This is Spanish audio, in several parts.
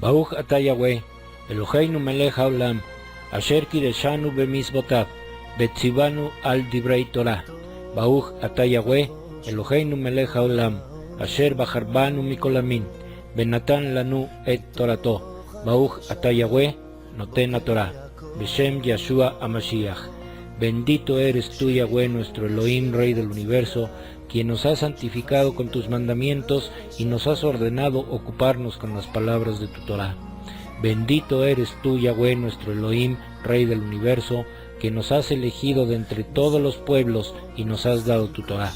Baruch atah Yahweh, Eloheinu melech haolam, asher kideshanu b'mizvotav, betzivanu al divrei Torah. Baruch atah Yahweh, Eloheinu melech haolam, asher bacharbanu mikol amin, benatan lanu et torato. Baruch atah Yahweh, noten haTorah, Beshem Yeshua HaMashiach. Bendito eres tú, Yahweh, nuestro Elohim, Rey del Universo, quien nos has santificado con tus mandamientos y nos has ordenado ocuparnos con las palabras de tu Torah. Bendito eres tú, Yahweh, nuestro Elohim, Rey del Universo, que nos has elegido de entre todos los pueblos y nos has dado tu Torah.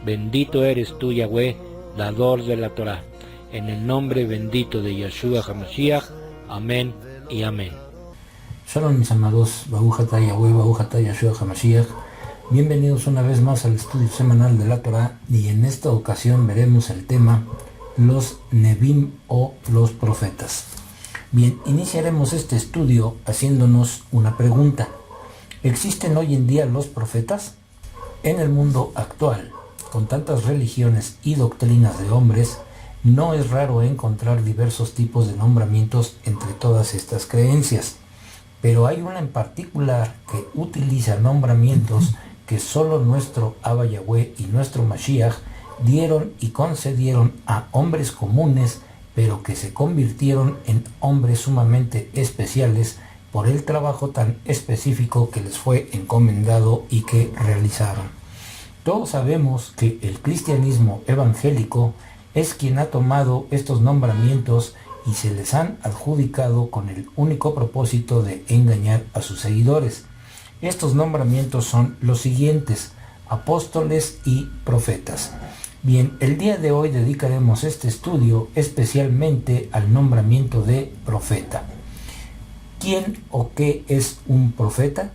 Bendito eres tú, Yahweh, dador de la Torah. En el nombre bendito de Yeshua HaMashiach. Amén y amén. Shalom, mis amados, Baruch atah Yahweh, Baruch atah Yeshua HaMashiach. Bienvenidos una vez más al estudio semanal de la Torah, y en esta ocasión veremos el tema los Nebim o los profetas. Bien, iniciaremos este estudio haciéndonos una pregunta. ¿Existen hoy en día los profetas? En el mundo actual, con tantas religiones y doctrinas de hombres, no es raro encontrar diversos tipos de nombramientos entre todas estas creencias. Pero hay una en particular que utiliza nombramientos que solo nuestro Abba Yahweh y nuestro Mashiach dieron y concedieron a hombres comunes, pero que se convirtieron en hombres sumamente especiales por el trabajo tan específico que les fue encomendado y que realizaron. Todos sabemos que el cristianismo evangélico es quien ha tomado estos nombramientos y se les han adjudicado con el único propósito de engañar a sus seguidores. Estos nombramientos son los siguientes: apóstoles y profetas. Bien, el día de hoy dedicaremos este estudio especialmente al nombramiento de profeta. ¿Quién o qué es un profeta?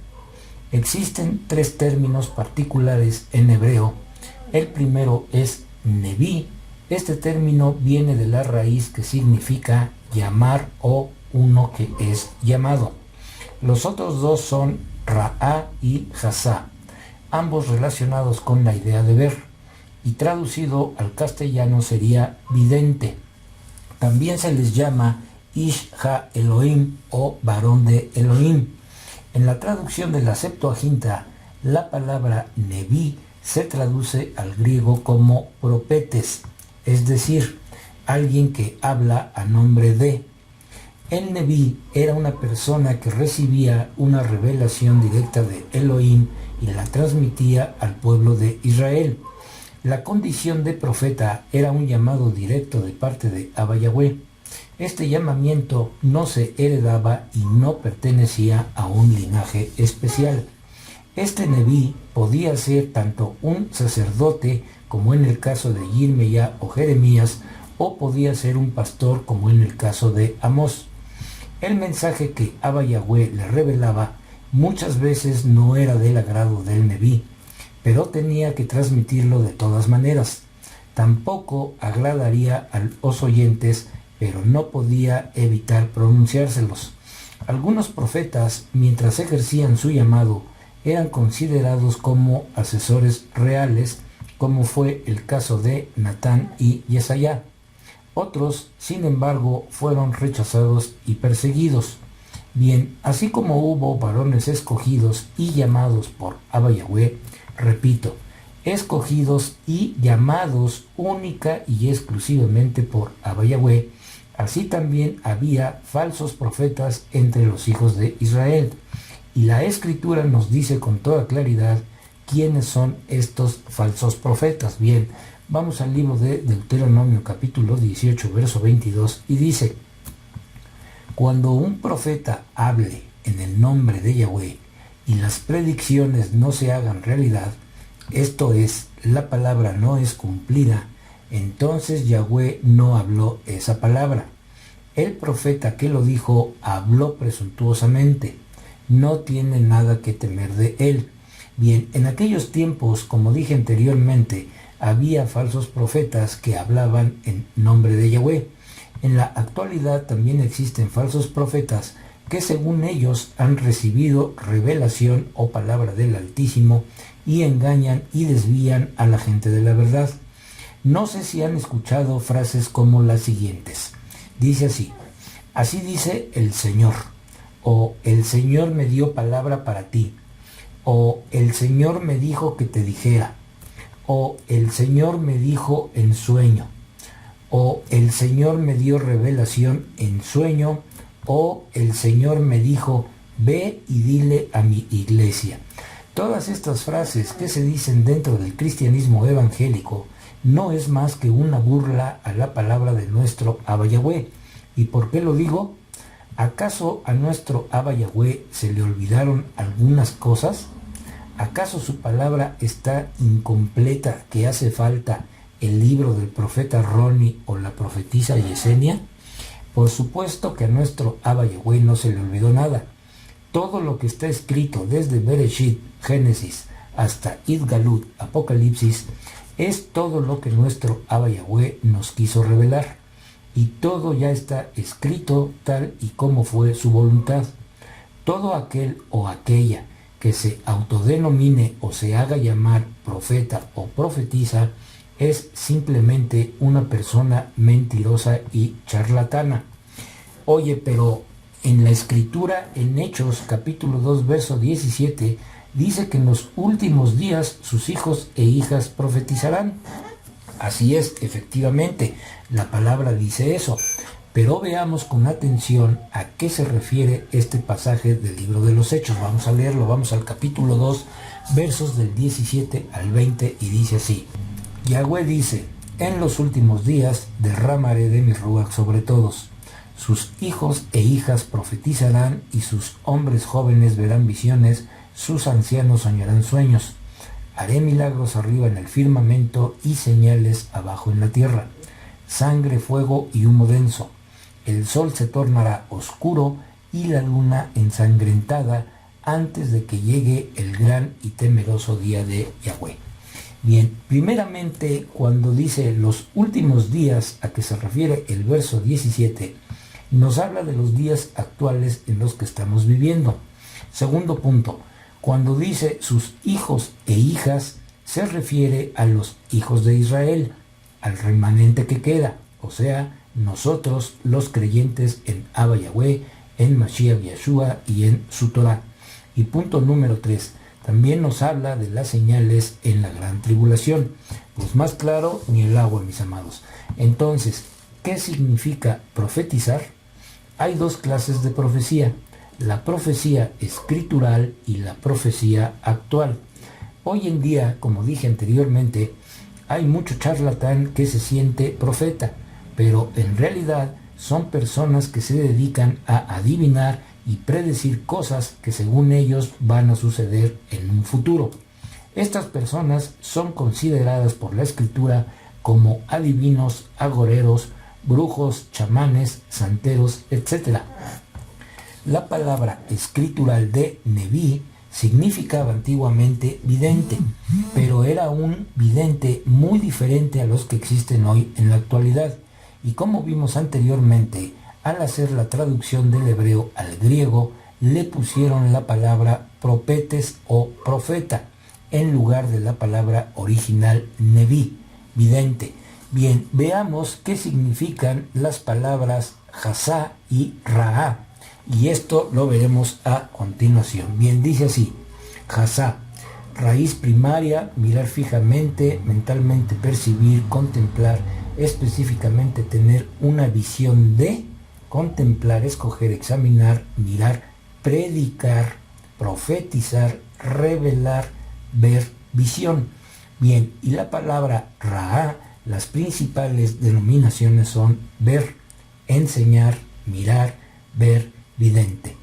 Existen tres términos particulares en hebreo. El primero es Neví. Este término viene de la raíz que significa llamar o uno que es llamado. Los otros dos son Ra'á y Hasá, ambos relacionados con la idea de ver, y traducido al castellano sería vidente. También se les llama Ish Ha Elohim o varón de Elohim. En la traducción de la Septuaginta, la palabra Neví se traduce al griego como propetes, es decir, alguien que habla a nombre de. El Neví era una persona que recibía una revelación directa de Elohim y la transmitía al pueblo de Israel. La condición de profeta era un llamado directo de parte de Abba Yahweh. Este llamamiento no se heredaba y no pertenecía a un linaje especial. Este Neví podía ser tanto un sacerdote, como en el caso de Yirmeyá o Jeremías, o podía ser un pastor, como en el caso de Amós. El mensaje que Abba Yahweh le revelaba muchas veces no era del agrado del Neví, pero tenía que transmitirlo de todas maneras. Tampoco agradaría a los oyentes, pero no podía evitar pronunciárselos. Algunos profetas, mientras ejercían su llamado, eran considerados como asesores reales, como fue el caso de Natán y Yesayá. Otros, sin embargo, fueron rechazados y perseguidos. Bien, así como hubo varones escogidos y llamados por Abba Yahweh, repito, escogidos y llamados única y exclusivamente por Abba Yahweh, así también había falsos profetas entre los hijos de Israel. Y la Escritura nos dice con toda claridad quiénes son estos falsos profetas. Bien, vamos al libro de Deuteronomio capítulo 18, verso 22, y dice: cuando un profeta hable en el nombre de Yahweh y las predicciones no se hagan realidad, esto es, la palabra no es cumplida, entonces Yahweh no habló esa palabra. El profeta que lo dijo habló presuntuosamente, no tiene nada que temer de él. Bien, en aquellos tiempos, como dije anteriormente, había falsos profetas que hablaban en nombre de Yahweh. En la actualidad también existen falsos profetas que según ellos han recibido revelación o palabra del Altísimo y engañan y desvían a la gente de la verdad. No sé si han escuchado frases como las siguientes. Dice así: así dice el Señor, o el Señor me dio palabra para ti, o el Señor me dijo que te dijera, o el Señor me dijo en sueño, o el Señor me dio revelación en sueño, o el Señor me dijo, ve y dile a mi iglesia. Todas estas frases que se dicen dentro del cristianismo evangélico no es más que una burla a la palabra de nuestro Abba Yahweh. ¿Y por qué lo digo? ¿Acaso a nuestro Abba Yahweh se le olvidaron algunas cosas? ¿Acaso su palabra está incompleta que hace falta el libro del profeta Roni o la profetisa Yesenia? Por supuesto que a nuestro Abba Yahweh no se le olvidó nada. Todo lo que está escrito desde Bereshit, Génesis, hasta Idgalut, Apocalipsis, es todo lo que nuestro Abba Yahweh nos quiso revelar. Y todo ya está escrito tal y como fue su voluntad. Todo aquel o aquella que se autodenomine o se haga llamar profeta o profetisa es simplemente una persona mentirosa y charlatana. Oye, pero en la escritura, en Hechos capítulo 2 verso 17, dice que en los últimos días sus hijos e hijas profetizarán. Así es, efectivamente, la palabra dice eso. Pero veamos con atención a qué se refiere este pasaje del libro de los Hechos. Vamos a leerlo, vamos al capítulo 2, versos del 17 al 20, y dice así. Yahweh dice, en los últimos días derramaré de mi ruach sobre todos. Sus hijos e hijas profetizarán, y sus hombres jóvenes verán visiones, sus ancianos soñarán sueños. Haré milagros arriba en el firmamento y señales abajo en la tierra. Sangre, fuego y humo denso. El sol se tornará oscuro y la luna ensangrentada antes de que llegue el gran y temeroso día de Yahweh. Bien, primeramente cuando dice los últimos días a que se refiere el verso 17, nos habla de los días actuales en los que estamos viviendo. Segundo punto, cuando dice sus hijos e hijas, se refiere a los hijos de Israel, al remanente que queda, o sea, nosotros los creyentes en Abba Yahweh, en Mashiach Yeshua y en su Torah. Y punto número 3, también nos habla de las señales en la gran tribulación. Pues más claro ni el agua, mis amados. Entonces, ¿qué significa profetizar? Hay dos clases de profecía, la profecía escritural y la profecía actual. Hoy en día, como dije anteriormente, hay mucho charlatán que se siente profeta, pero en realidad son personas que se dedican a adivinar y predecir cosas que según ellos van a suceder en un futuro. Estas personas son consideradas por la escritura como adivinos, agoreros, brujos, chamanes, santeros, etc. La palabra escritural de Neví significaba antiguamente vidente, pero era un vidente muy diferente a los que existen hoy en la actualidad. Y como vimos anteriormente, al hacer la traducción del hebreo al griego, le pusieron la palabra propetes o profeta, en lugar de la palabra original Neví, vidente. Bien, veamos qué significan las palabras Jasá y Raá, y esto lo veremos a continuación. Bien, dice así, Jasá, raíz primaria, mirar fijamente, mentalmente percibir, contemplar, específicamente tener una visión de, contemplar, escoger, examinar, mirar, predicar, profetizar, revelar, ver, visión. Bien, y la palabra Raá, las principales denominaciones son ver, enseñar, mirar, ver, vidente.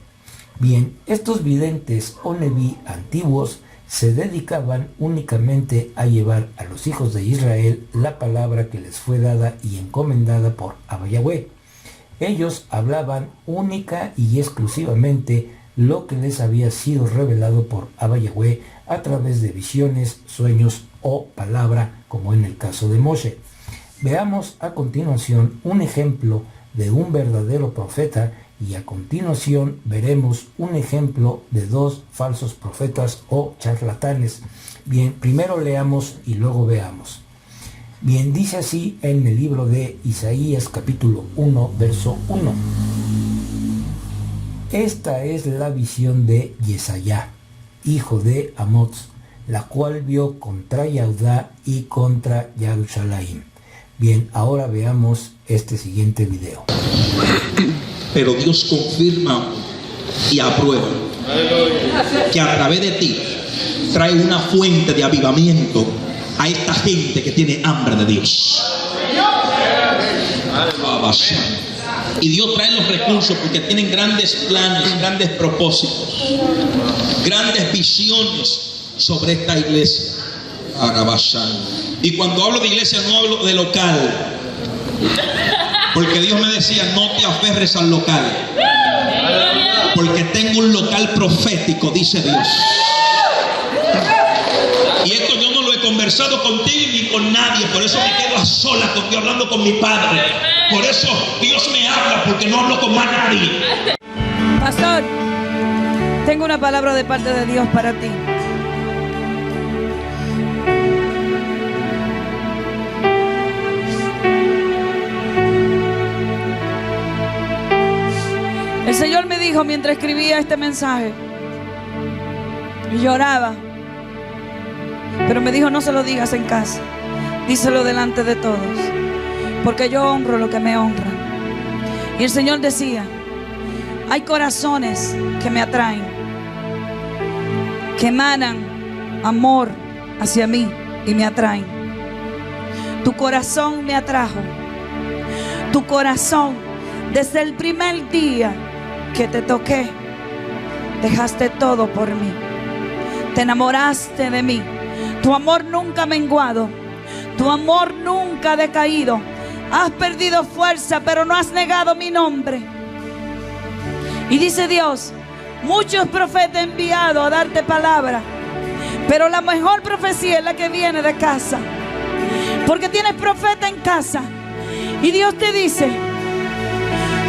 Bien, estos videntes o neví antiguos se dedicaban únicamente a llevar a los hijos de Israel la palabra que les fue dada y encomendada por Abba Yahweh. Ellos hablaban única y exclusivamente lo que les había sido revelado por Abba Yahweh a través de visiones, sueños o palabra, como en el caso de Moshe. Veamos a continuación un ejemplo de un verdadero profeta y a continuación veremos un ejemplo de dos falsos profetas o charlatanes. Bien, primero leamos y luego veamos. Bien, dice así en el libro de Isaías capítulo 1, verso 1. Esta es la visión de Yesayá, hijo de Amoz, la cual vio contra Yahudá y contra Jerusalén. Bien, ahora veamos este siguiente video. Pero Dios confirma y aprueba que a través de ti trae una fuente de avivamiento a esta gente que tiene hambre de Dios. Y Dios trae los recursos porque tienen grandes planes, grandes propósitos, grandes visiones sobre esta iglesia. Y cuando hablo de iglesia no hablo de local, porque Dios me decía: no te aferres al local, porque tengo un local profético, dice Dios. Y esto yo no lo he conversado contigo ni con nadie, por eso me quedo a solas contigo, hablando con mi Padre. Por eso Dios me habla, porque no hablo con más nadie. Pastor, tengo una palabra de parte de Dios para ti. El Señor me dijo mientras escribía este mensaje, y lloraba, pero me dijo: no se lo digas en casa, díselo delante de todos, porque yo honro lo que me honran. Y el Señor decía: hay corazones que me atraen, que emanan amor hacia mí y me atraen. Tu corazón me atrajo. Tu corazón, desde el primer día que te toqué, dejaste todo por mí. Te enamoraste de mí. Tu amor nunca ha menguado. Tu amor nunca ha decaído. Has perdido fuerza, pero no has negado mi nombre. Y dice Dios: muchos profetas he enviado a darte palabra, pero la mejor profecía es la que viene de casa, porque tienes profeta en casa. Y Dios te dice: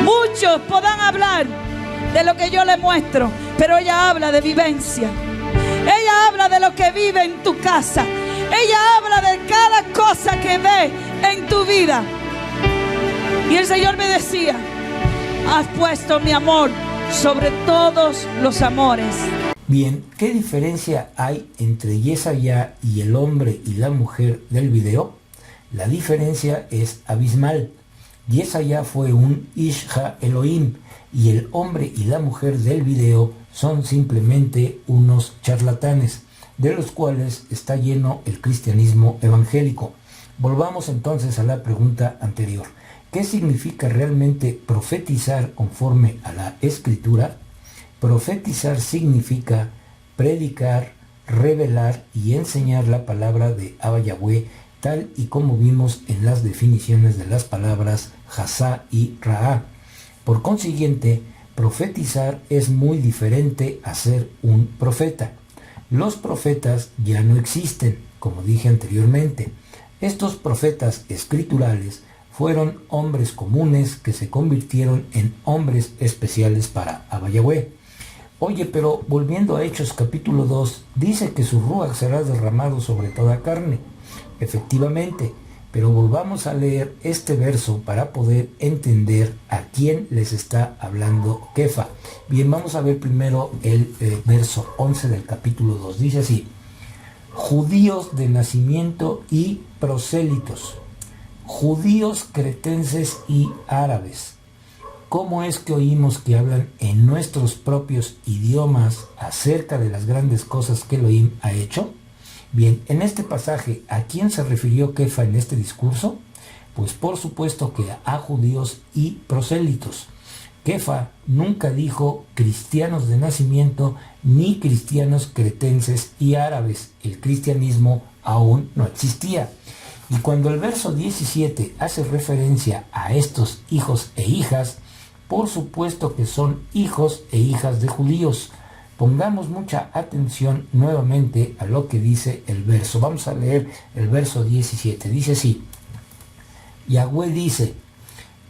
muchos podrán hablar de lo que yo le muestro, pero ella habla de vivencia. Ella habla de lo que vive en tu casa. Ella habla de cada cosa que ve en tu vida. Y el Señor me decía: has puesto mi amor sobre todos los amores. Bien, ¿qué diferencia hay entre Yesayá y el hombre y la mujer del video? La diferencia es abismal. Yesayá fue un Isha Elohim y el hombre y la mujer del video son simplemente unos charlatanes, de los cuales está lleno el cristianismo evangélico. Volvamos entonces a la pregunta anterior. ¿Qué significa realmente profetizar conforme a la Escritura? Profetizar significa predicar, revelar y enseñar la palabra de Abba Yahweh, tal y como vimos en las definiciones de las palabras Hasá y Raá. Por consiguiente, profetizar es muy diferente a ser un profeta. Los profetas ya no existen, como dije anteriormente. Estos profetas escriturales fueron hombres comunes que se convirtieron en hombres especiales para Abba Yahweh. Oye, pero volviendo a Hechos capítulo 2, dice que su ruach será derramado sobre toda carne. Efectivamente, pero volvamos a leer este verso para poder entender a quién les está hablando Kefa. Bien, vamos a ver primero el verso 11 del capítulo 2. Dice así: judíos de nacimiento y prosélitos, judíos cretenses y árabes. ¿Cómo es que oímos que hablan en nuestros propios idiomas acerca de las grandes cosas que Elohim ha hecho? Bien, en este pasaje, ¿a quién se refirió Kefa en este discurso? Pues por supuesto que a judíos y prosélitos. Kefa nunca dijo cristianos de nacimiento ni cristianos cretenses y árabes. El cristianismo aún no existía. Y cuando el verso 17 hace referencia a estos hijos e hijas, por supuesto que son hijos e hijas de judíos. Pongamos mucha atención nuevamente a lo que dice el verso. Vamos a leer el verso 17. Dice así: Yahweh dice: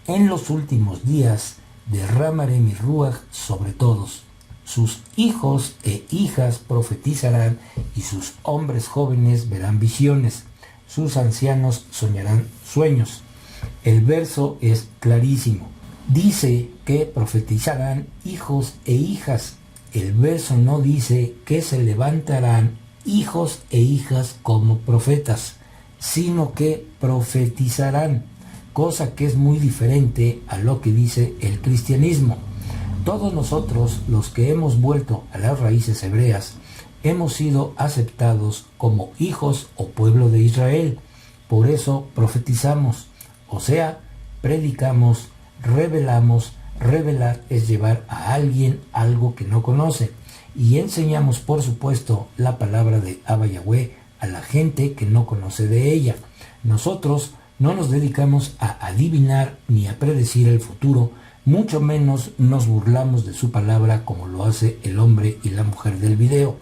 en los últimos días derramaré mi ruach sobre todos. Sus hijos e hijas profetizarán y sus hombres jóvenes verán visiones. Sus ancianos soñarán sueños. El verso es clarísimo. Dice que profetizarán hijos e hijas. El verso no dice que se levantarán hijos e hijas como profetas, sino que profetizarán, cosa que es muy diferente a lo que dice el cristianismo. Todos nosotros, los que hemos vuelto a las raíces hebreas, hemos sido aceptados como hijos o pueblo de Israel. Por eso profetizamos, o sea, predicamos, revelamos. Revelar es llevar a alguien algo que no conoce, y enseñamos, por supuesto, la palabra de Abba Yahweh a la gente que no conoce de ella. Nosotros no nos dedicamos a adivinar ni a predecir el futuro, mucho menos nos burlamos de su palabra como lo hace el hombre y la mujer del video.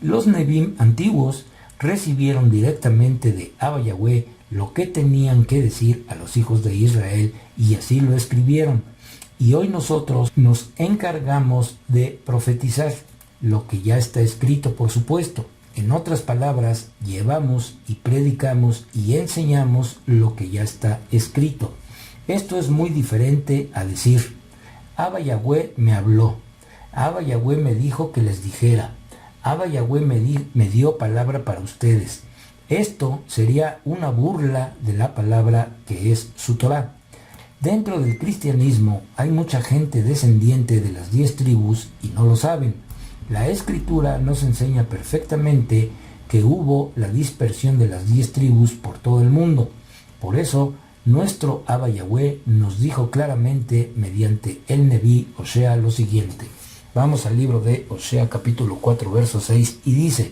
Los Nebim antiguos recibieron directamente de Abba Yahweh lo que tenían que decir a los hijos de Israel, y así lo escribieron. Y hoy nosotros nos encargamos de profetizar lo que ya está escrito, por supuesto. En otras palabras, llevamos y predicamos y enseñamos lo que ya está escrito. Esto es muy diferente a decir, Abba Yahweh me habló, Abba Yahweh me dijo que les dijera, Abba Yahweh me dio palabra para ustedes. Esto sería una burla de la palabra que es su Torah. Dentro del cristianismo hay mucha gente descendiente de las 10 tribus y no lo saben. La escritura nos enseña perfectamente que hubo la dispersión de las 10 tribus por todo el mundo. Por eso, nuestro Abba Yahweh nos dijo claramente mediante el Nebí Osea lo siguiente. Vamos al libro de Osea capítulo 4 verso 6 y dice: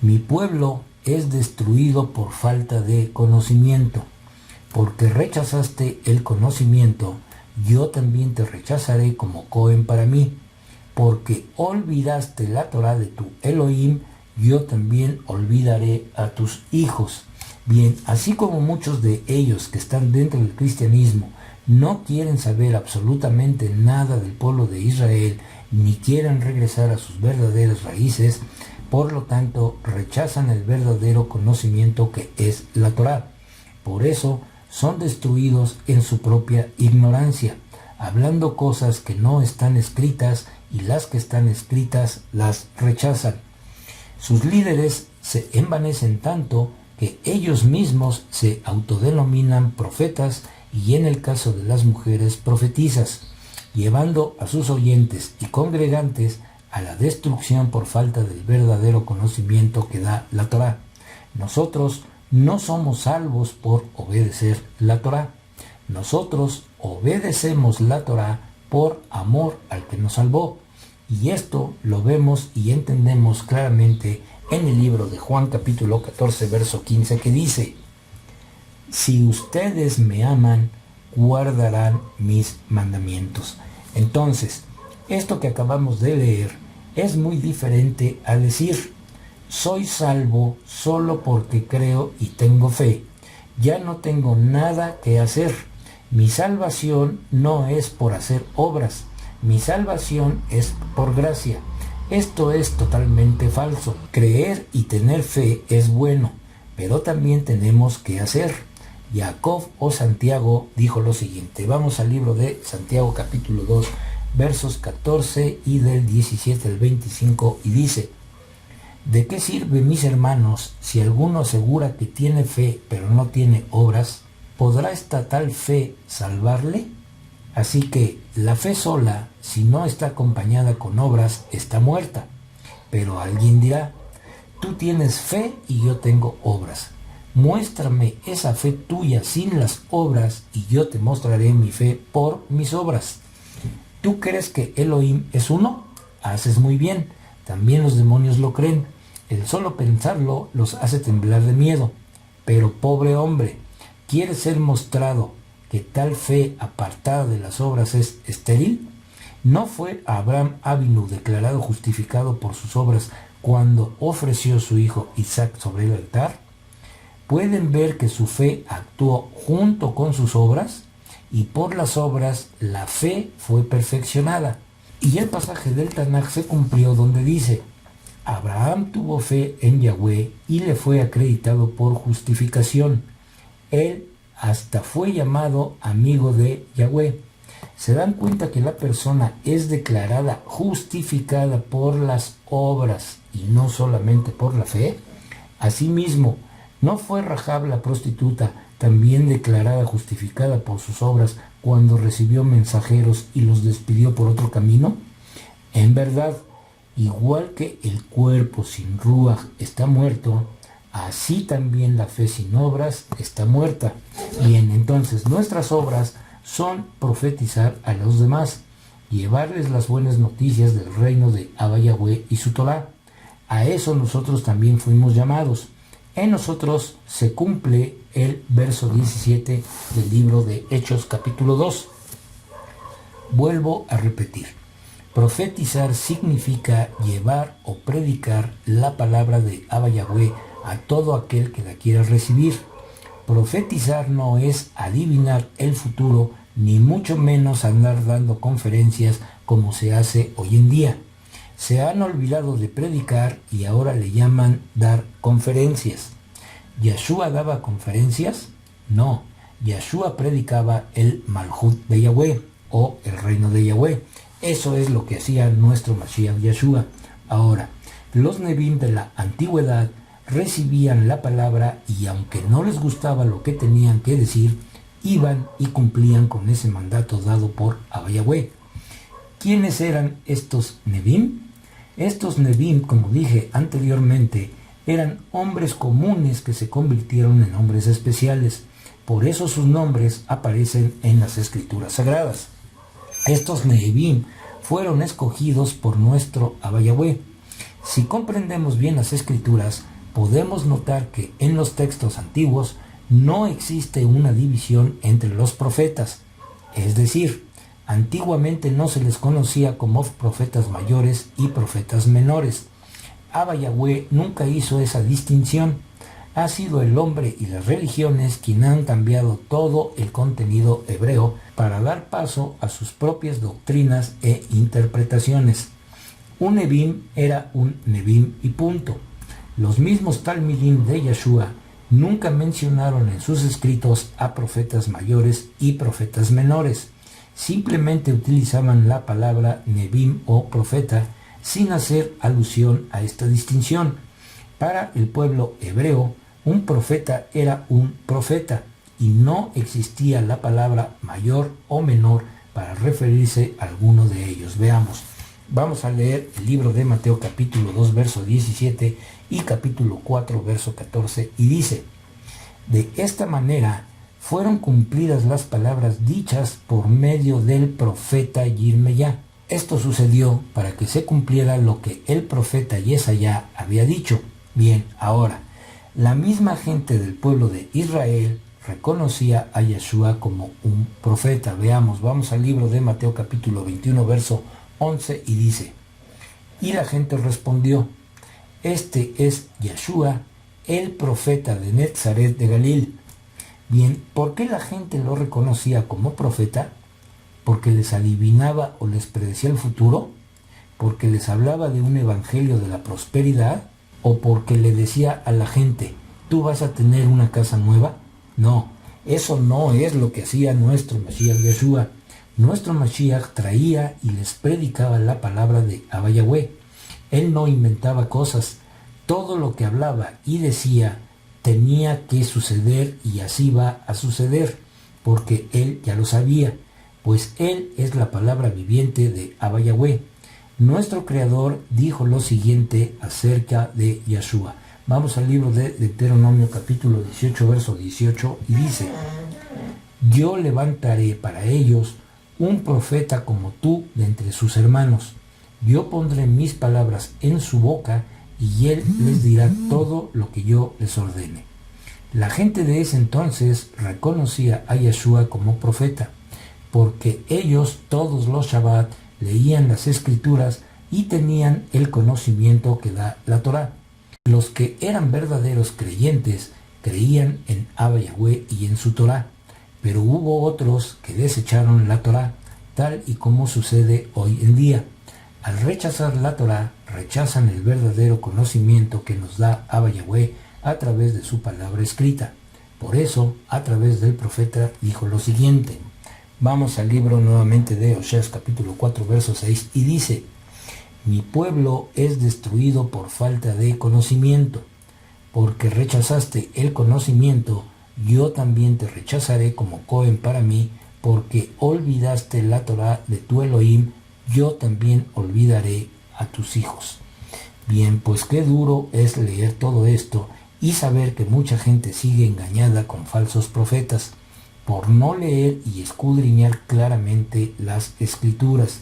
Mi pueblo es destruido por falta de conocimiento. Porque rechazaste el conocimiento, yo también te rechazaré como Cohen para mí. Porque olvidaste la Torah de tu Elohim, yo también olvidaré a tus hijos. Bien, así como muchos de ellos que están dentro del cristianismo no quieren saber absolutamente nada del pueblo de Israel, ni quieren regresar a sus verdaderas raíces, por lo tanto rechazan el verdadero conocimiento que es la Torah. Por eso son destruidos en su propia ignorancia, hablando cosas que no están escritas, y las que están escritas las rechazan. Sus líderes se envanecen tanto que ellos mismos se autodenominan profetas, y en el caso de las mujeres profetizas, llevando a sus oyentes y congregantes a la destrucción por falta del verdadero conocimiento que da la Torah. Nosotros no somos salvos por obedecer la Torah. Nosotros obedecemos la Torah por amor al que nos salvó. Y esto lo vemos y entendemos claramente en el libro de Juan capítulo 14 verso 15 que dice: Si ustedes me aman, guardarán mis mandamientos. Entonces, esto que acabamos de leer es muy diferente a decir: soy salvo solo porque creo y tengo fe. Ya no tengo nada que hacer. Mi salvación no es por hacer obras. Mi salvación es por gracia. Esto es totalmente falso. Creer y tener fe es bueno, pero también tenemos que hacer. Jacob o Santiago dijo lo siguiente. Vamos al libro de Santiago capítulo 2 versos 14 y del 17 al 25 y dice: ¿De qué sirve, mis hermanos, si alguno asegura que tiene fe pero no tiene obras? ¿Podrá esta tal fe salvarle? Así que la fe sola, si no está acompañada con obras, está muerta. Pero alguien dirá: tú tienes fe y yo tengo obras. Muéstrame esa fe tuya sin las obras y yo te mostraré mi fe por mis obras. ¿Tú crees que Elohim es uno? Haces muy bien. También los demonios lo creen. El solo pensarlo los hace temblar de miedo. Pero pobre hombre, ¿quiere ser mostrado que tal fe apartada de las obras es estéril? ¿No fue Abraham Avinu declarado justificado por sus obras cuando ofreció su hijo Isaac sobre el altar? ¿Pueden ver que su fe actuó junto con sus obras? Y por las obras la fe fue perfeccionada. Y el pasaje del Tanaj se cumplió donde dice: Abraham tuvo fe en Yahweh y le fue acreditado por justificación. Él hasta fue llamado amigo de Yahweh. Se dan cuenta que la persona es declarada justificada por las obras y no solamente por la fe. Asimismo, ¿no fue Rahab la prostituta también declarada justificada por sus obras cuando recibió mensajeros y los despidió por otro camino? En verdad, igual que el cuerpo sin ruaj está muerto, así también la fe sin obras está muerta. Bien, entonces nuestras obras son profetizar a los demás, llevarles las buenas noticias del reino de Abba Yahweh y su Torah. A eso nosotros también fuimos llamados. En nosotros se cumple el verso 17 del libro de Hechos capítulo 2. Vuelvo a repetir. Profetizar significa llevar o predicar la palabra de Abba Yahweh a todo aquel que la quiera recibir. Profetizar no es adivinar el futuro, ni mucho menos andar dando conferencias como se hace hoy en día. Se han olvidado de predicar y ahora le llaman dar conferencias. ¿Yahshua daba conferencias? No, Yahshua predicaba el Malhut de Yahweh o el reino de Yahweh. Eso es lo que hacía nuestro Mashiach Yahshua. Ahora, los Nebim de la antigüedad recibían la palabra y aunque no les gustaba lo que tenían que decir, iban y cumplían con ese mandato dado por Abba Yahweh. ¿Quiénes eran estos Nebim? Estos Nebim, como dije anteriormente, eran hombres comunes que se convirtieron en hombres especiales. Por eso sus nombres aparecen en las escrituras sagradas. Estos Nebim fueron escogidos por nuestro Abba Yahweh. Si comprendemos bien las escrituras, podemos notar que en los textos antiguos no existe una división entre los profetas. Es decir, antiguamente no se les conocía como profetas mayores y profetas menores. Abba Yahweh nunca hizo esa distinción. Ha sido el hombre y las religiones quienes han cambiado todo el contenido hebreo para dar paso a sus propias doctrinas e interpretaciones. Un Nebim era un Nebim y punto. Los mismos Talmidim de Yahshua nunca mencionaron en sus escritos a profetas mayores y profetas menores. Simplemente utilizaban la palabra Nebim o profeta sin hacer alusión a esta distinción. Para el pueblo hebreo, un profeta era un profeta y no existía la palabra mayor o menor para referirse a alguno de ellos. Veamos. Vamos a leer el libro de Mateo capítulo 2 verso 17 y capítulo 4 verso 14 y dice: de esta manera fueron cumplidas las palabras dichas por medio del profeta Yirmeyá. Esto sucedió para que se cumpliera lo que el profeta Yesayá había dicho. Bien, ahora, la misma gente del pueblo de Israel reconocía a Yahshua como un profeta. Veamos, vamos al libro de Mateo capítulo 21 verso 11 y dice: y la gente respondió: este es Yahshua, el profeta de Nazaret de Galil. Bien, ¿por qué la gente lo reconocía como profeta? ¿Porque les adivinaba o les predecía el futuro? ¿Porque les hablaba de un evangelio de la prosperidad? ¿O porque le decía a la gente: tú vas a tener una casa nueva? No, eso no es lo que hacía nuestro Mashiach Yahshua. Nuestro Mashiach traía y les predicaba la palabra de Abba Yahweh. Él no inventaba cosas. Todo lo que hablaba y decía tenía que suceder y así va a suceder, porque él ya lo sabía, pues él es la palabra viviente de Abba Yahweh. Nuestro Creador dijo lo siguiente acerca de Yahshua. Vamos al libro de Deuteronomio capítulo 18 verso 18 y dice: yo levantaré para ellos un profeta como tú de entre sus hermanos. Yo pondré mis palabras en su boca y él les dirá todo lo que yo les ordene. La gente de ese entonces reconocía a Yahshua como profeta, porque ellos todos los Shabbat leían las escrituras y tenían el conocimiento que da la Torá. Los que eran verdaderos creyentes creían en Abba Yahweh y en su Torá, pero hubo otros que desecharon la Torá, tal y como sucede hoy en día. Al rechazar la Torá, rechazan el verdadero conocimiento que nos da Abba Yahweh a través de su palabra escrita. Por eso, a través del profeta, dijo lo siguiente. Vamos al libro nuevamente de Oseas capítulo 4, verso 6, y dice: mi pueblo es destruido por falta de conocimiento. Porque rechazaste el conocimiento, yo también te rechazaré como Cohen para mí, porque olvidaste la Torá de tu Elohim, yo también olvidaré a tus hijos. Bien, pues qué duro es leer todo esto y saber que mucha gente sigue engañada con falsos profetas, por no leer y escudriñar claramente las escrituras.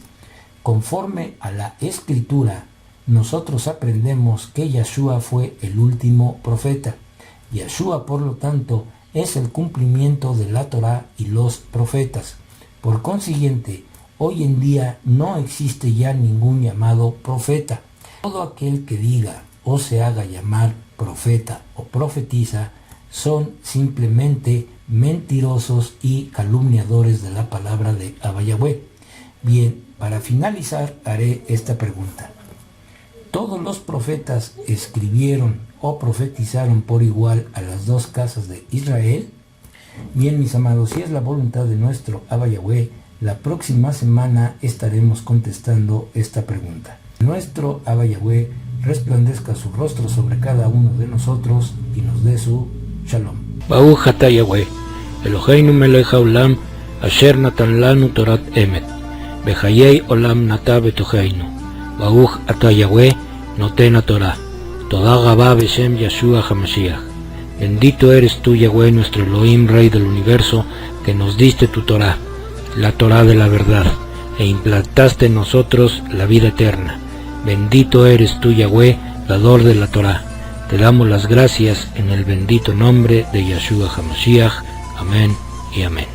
Conforme a la escritura, nosotros aprendemos que Yeshua fue el último profeta. Yeshua, por lo tanto, es el cumplimiento de la Torá y los profetas. Por consiguiente, hoy en día no existe ya ningún llamado profeta. Todo aquel que diga o se haga llamar profeta o profetiza son simplemente mentirosos y calumniadores de la palabra de Abba Yahweh. Bien, para finalizar haré esta pregunta. ¿Todos los profetas escribieron o profetizaron por igual a las dos casas de Israel? Bien, mis amados, si es la voluntad de nuestro Abba Yahweh, la próxima semana estaremos contestando esta pregunta. Nuestro Abba Yahweh resplandezca su rostro sobre cada uno de nosotros y nos dé su shalom. Baruch atah Yahweh, Eloheinu melech haolam, asher natan lanu torat emet, bechayei olam nata betocheinu. Baruch atah Yahweh, noten Torah. Toda Gabá Beshem Yeshua HaMashiach. Bendito eres tú, Yahweh, nuestro Elohim, Rey del universo, que nos diste tu Torah, la Torah de la verdad, e implantaste en nosotros la vida eterna. Bendito eres tú, Yahweh, dador de la Torah. Te damos las gracias en el bendito nombre de Yeshua HaMashiach. Amén y amén.